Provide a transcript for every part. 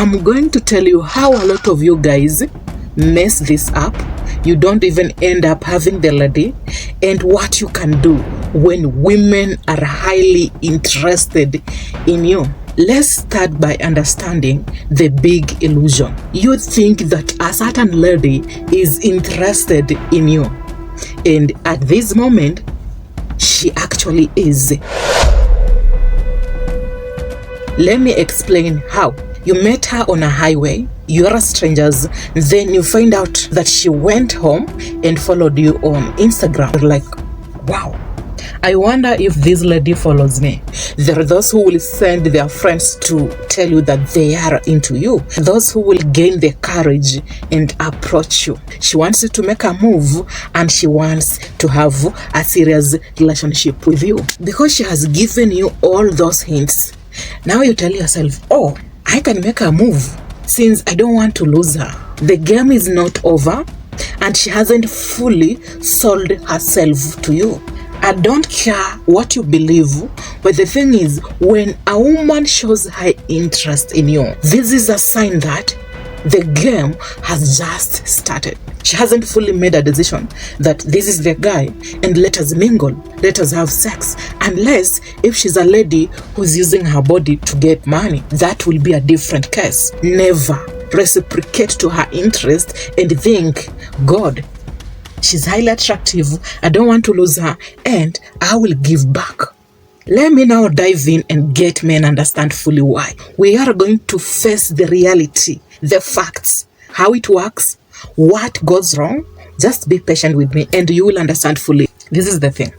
I'm going to tell you how a lot of you guys mess this up. You don't even end up having the lady, and what you can do when women are highly interested in you. Let's start by understanding the big illusion. You think that a certain lady is interested in you, and at this moment, she actually is. Let me explain how. You met her on a highway, you are strangers, then you find out that she went home and followed you on Instagram. You're like, wow, I wonder if this lady follows me. There are those who will send their friends to tell you that they are into you. Those who will gain the courage and approach you. She wants you to make a move, and she wants to have a serious relationship with you. Because she has given you all those hints, now you tell yourself, oh, I can make a move since I don't want to lose her. The game is not over, and she hasn't fully sold herself to you. I don't care what you believe, but the thing is, when a woman shows her interest in you, this is a sign that the game has just started. She hasn't fully made a decision that this is the guy and let us mingle, let us have sex. Unless if she's a lady who's using her body to get money, that will be a different case. Never reciprocate to her interest and think, God, she's highly attractive, I don't want to lose her, and I will give back. Let me now dive in and get men understand fully why. We are going to face the reality, the facts, how it works, what goes wrong. Just be patient with me and you will understand fully. This is the thing.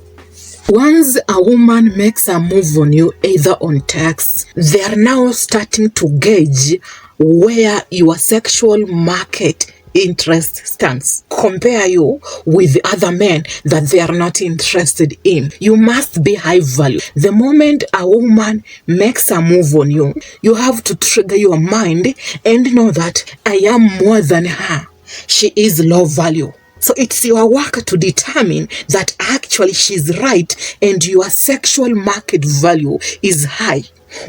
Once a woman makes a move on you, either on text, they are now starting to gauge where your sexual market interest stands. Compare you with other men that they are not interested in. You must be high value. The moment a woman makes a move on you, you have to trigger your mind and know that I am more than her. She is low value. So it's your work to determine that actually she's right and your sexual market value is high.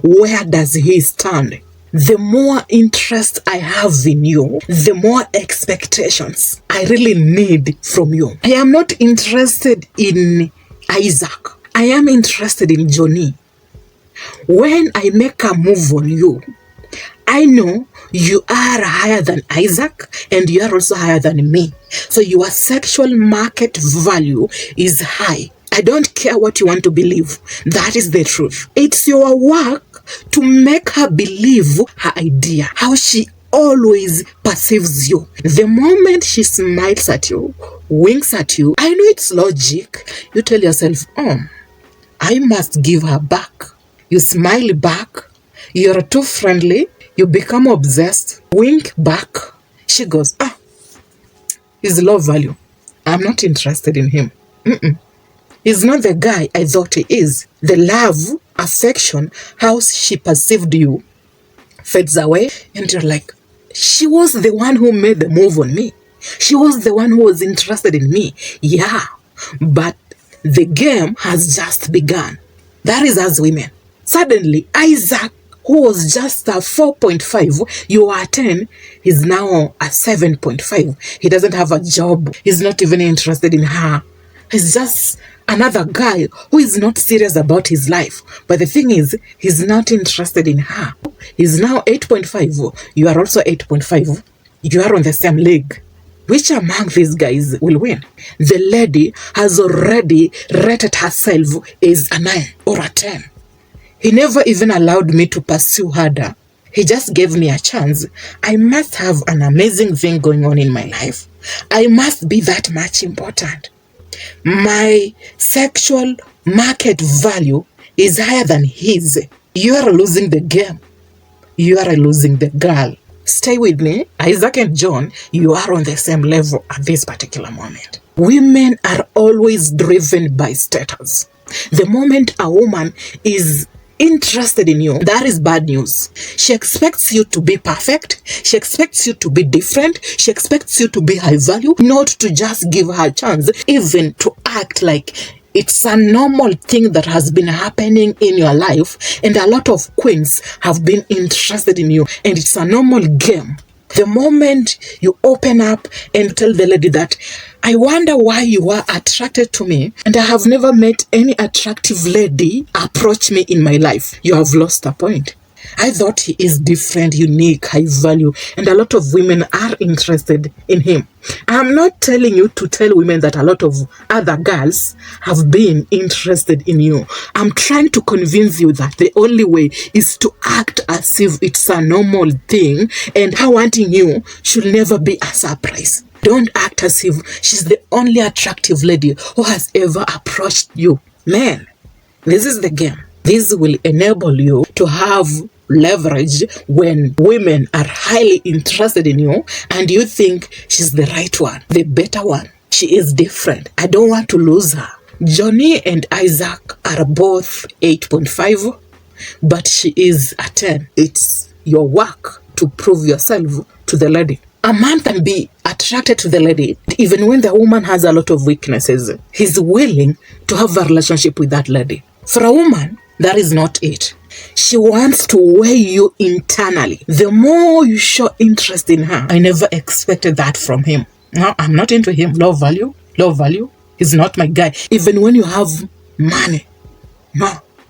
Where does he stand? The more interest I have in you, the more expectations I really need from you. I am not interested in Isaac. I am interested in Johnny. When I make a move on you, I know you are higher than Isaac and you are also higher than me. So your sexual market value is high. I don't care what you want to believe. That is the truth. It's your work to make her believe her idea, how she always perceives you. The moment she smiles at you, winks at you, I know it's logic. You tell yourself, oh, I must give her back. You smile back. You're too friendly. You become obsessed. Wink back. She goes, he's low value. I'm not interested in him. He's not the guy I thought he is. The love, affection, how she perceived you fades away, and you're like, she was the one who made the move on me. She was the one who was interested in me. Yeah, but the game has just begun. That is us women. Suddenly, Isaac, who was just a 4.5, you are 10, he's now a 7.5. He doesn't have a job. He's not even interested in her. He's just another guy who is not serious about his life. But the thing is, he's not interested in her. He's now 8.5. You are also 8.5. You are on the same league. Which among these guys will win? The lady has already rated herself as a 9 or a 10. He never even allowed me to pursue harder. He just gave me a chance. I must have an amazing thing going on in my life. I must be that much important. My sexual market value is higher than his. You are losing the game. You are losing the girl. Stay with me. Isaac and John, you are on the same level at this particular moment. Women are always driven by status. The moment a woman is interested in you, that is bad news. She expects you to be perfect. She expects you to be different. She expects you to be high value, not to just give her a chance, even to act like It's a normal thing that has been happening in your life, and a lot of queens have been interested in you, and it's a normal game. The moment you open up and tell the lady that, I wonder why you are attracted to me, and I have never met any attractive lady approach me in my life, you have lost a point. I thought he is different, unique, high value, and a lot of women are interested in him. I'm not telling you to tell women that a lot of other girls have been interested in you. I'm trying to convince you that the only way is to act as if it's a normal thing, and her wanting you should never be a surprise. Don't act as if she's the only attractive lady who has ever approached you. Man, this is the game. This will enable you to have leverage when women are highly interested in you and you think she's the right one, the better one. She is different. I don't want to lose her. Johnny and Isaac are both 8.5, but she is a 10. It's your work to prove yourself to the lady. A man can be attracted to the lady even when the woman has a lot of weaknesses. He's willing to have a relationship with that lady. For a woman, that is not it. She wants to weigh you internally. The more you show interest in her, I never expected that from him. No, I'm not into him. Low value. Low value. He's not my guy. Even when you have money. No.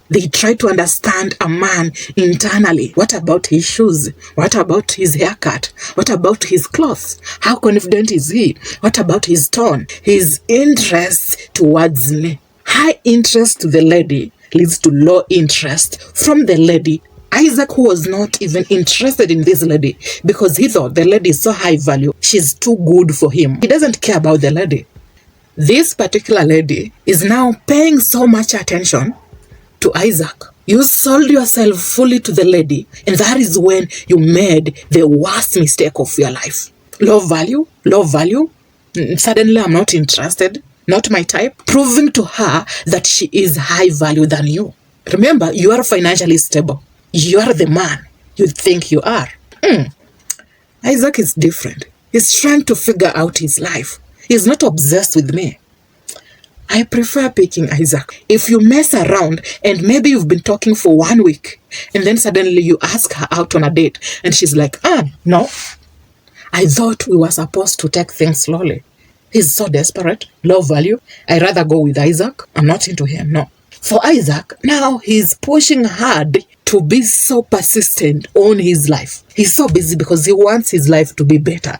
They try to understand a man internally. What about his shoes? What about his haircut? What about his clothes? How confident is he? What about his tone? His interest towards me. High interest to the lady leads to low interest from the lady. Isaac, who was not even interested in this lady because he thought the lady is so high value, she's too good for him. He doesn't care about the lady. This particular lady is now paying so much attention to Isaac. You sold yourself fully to the lady, and that is when you made the worst mistake of your life. Low value, low value. Suddenly I'm not interested. Not my type, proving to her that she is high value than you. Remember, you are financially stable. You are the man you think you are. Isaac is different. He's trying to figure out his life. He's not obsessed with me. I prefer picking Isaac. If you mess around and maybe you've been talking for 1 week and then suddenly you ask her out on a date and she's like, no, I thought we were supposed to take things slowly. He's so desperate, low value. I'd rather go with Isaac. I'm not into him, no. For Isaac, now he's pushing hard to be so persistent on his life. He's so busy because he wants his life to be better.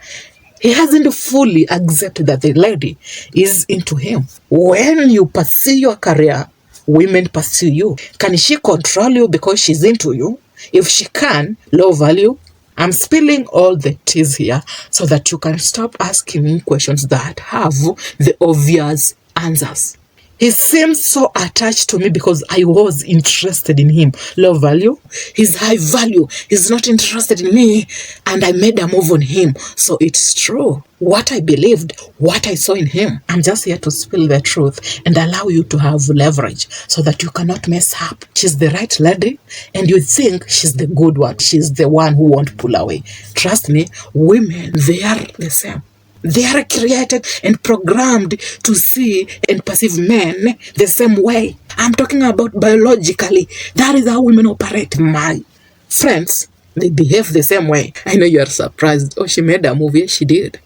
He hasn't fully accepted that the lady is into him. When you pursue your career, women pursue you. Can she control you because she's into you? If she can, low value. I'm spilling all the teas here so that you can stop asking me questions that have the obvious answers. He seems so attached to me because I was interested in him. Low value. He's high value. He's not interested in me. And I made a move on him. So it's true. What I believed, what I saw in him. I'm just here to spill the truth and allow you to have leverage so that you cannot mess up. She's the right lady and you think she's the good one. She's the one who won't pull away. Trust me, women, they are the same. They are created and programmed to see and perceive men the same way. I'm talking about biologically. That is how women operate. My friends, they behave the same way. I know you are surprised. Oh, she made a movie. She did.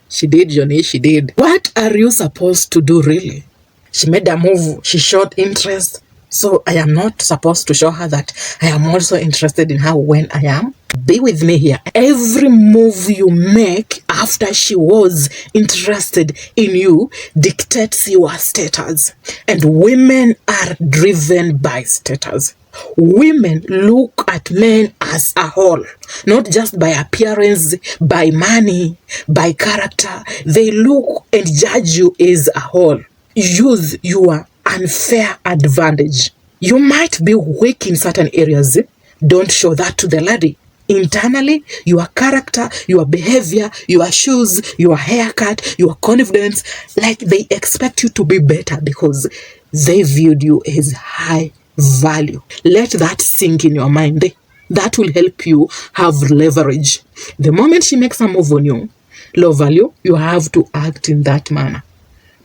She did, Johnny. She did. What are you supposed to do, really? She made a move. She showed interest. So I am not supposed to show her that I am also interested in her when I am. Be with me here. Every move you make after she was interested in you dictates your status. And women are driven by status. Women look at men as a whole, not just by appearance, by money, by character. They look and judge you as a whole. Use your unfair advantage. You might be weak in certain areas. Don't show that to the lady. Internally, your character, your behavior, your shoes, your haircut, your confidence, like they expect you to be better because they viewed you as high value. Let that sink in your mind. That will help you have leverage. The moment she makes a move on you, low value, you have to act in that manner.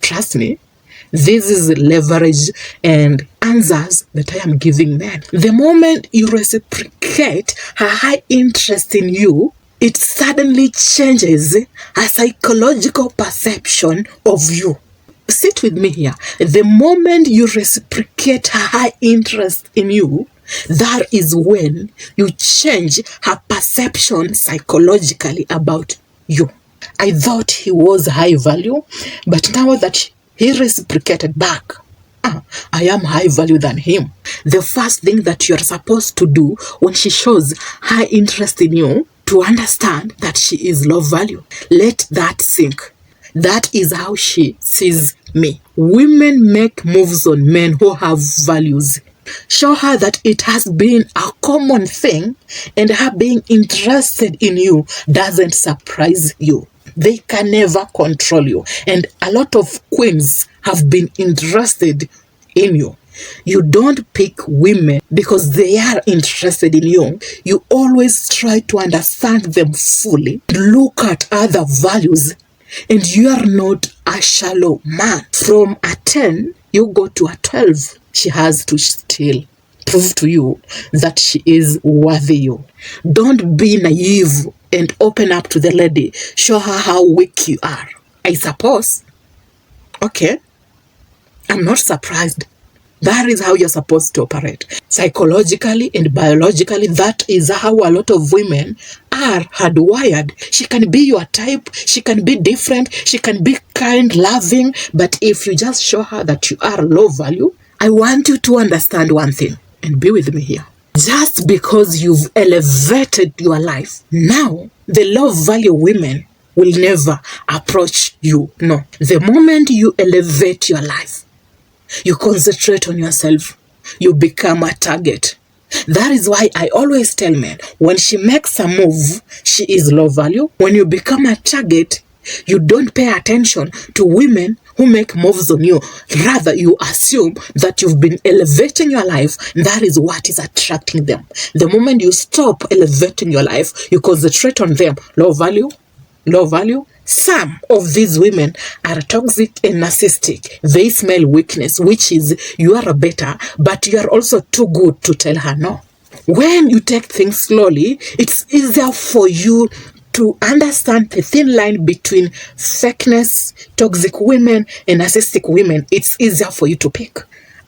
Trust me, This is leverage and answers that I am giving men. The moment you reciprocate her high interest in you, it suddenly changes her psychological perception of you. Sit with me here. The moment you reciprocate her high interest in you, that is when you change her perception psychologically about you. I thought he was high value, but now that he reciprocated back, I am high value than him. The first thing that you're supposed to do when she shows high interest in you, to understand that she is low value. Let that sink. That is how she sees me. Women make moves on men who have values. Show her that it has been a common thing, and her being interested in you doesn't surprise you. They can never control you. And a lot of queens have been interested in you. You don't pick women because they are interested in you. You always try to understand them fully, look at other values, and you are not a shallow man. From a 10, you go to a 12. She has to still prove to you that she is worthy you. Don't be naive and open up to the lady. Show her how weak you are. I suppose. Okay. I'm not surprised. That is how you're supposed to operate. Psychologically and biologically, that is how a lot of women are hardwired. She can be your type, she can be different, she can be kind, loving, but if you just show her that you are low value, I want you to understand one thing, and be with me here. Just because you've elevated your life, now the low value women will never approach you. No. The moment you elevate your life, you concentrate on yourself, you become a target. That is why I always tell men, when she makes a move, she is low value. When you become a target, you don't pay attention to women who make moves on you. Rather, you assume that you've been elevating your life. That is what is attracting them. The moment you stop elevating your life, you concentrate on them. Low value, low value. Some of these women are toxic and narcissistic. They smell weakness, which is you are better, but you are also too good to tell her no. When you take things slowly, it's easier for you to understand the thin line between fakeness, toxic women, and narcissistic women. It's easier for you to pick.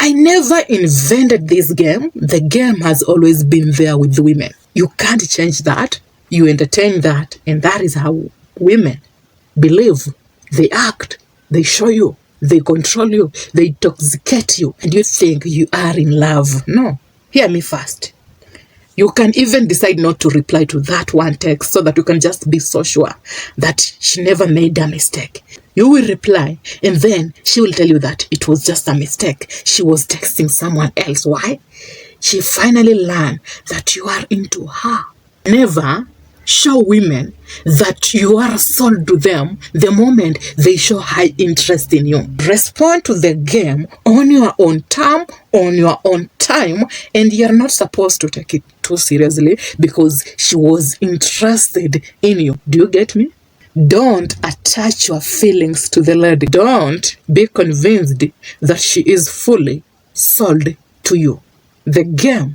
I never invented this game. The game has always been there with women. You can't change that. You entertain that, and that is how women believe, they act, they show you, they control you, they intoxicate you, and you think you are in love. No, hear me first. You can even decide not to reply to that one text so that you can just be so sure that she never made a mistake. You will reply, and then she will tell you that it was just a mistake. She was texting someone else. Why? She finally learned that you are into her. Never show women that you are sold to them the moment they show high interest in you. Respond to the game on your own term, on your own time, and you're not supposed to take it too seriously because she was interested in you. Do you get me? Don't attach your feelings to the lady. Don't be convinced that she is fully sold to you. The game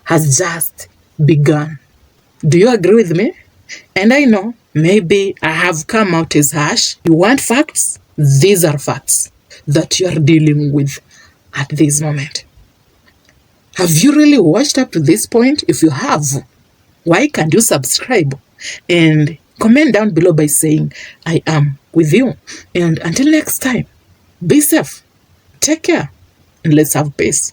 has just begun. Do you agree with me? And I know maybe I have come out as harsh. You want facts? These are facts that you are dealing with at this moment. Have you really watched up to this point? If you have, why can't you subscribe? And comment down below by saying, I am with you. And until next time, be safe, take care, and let's have peace.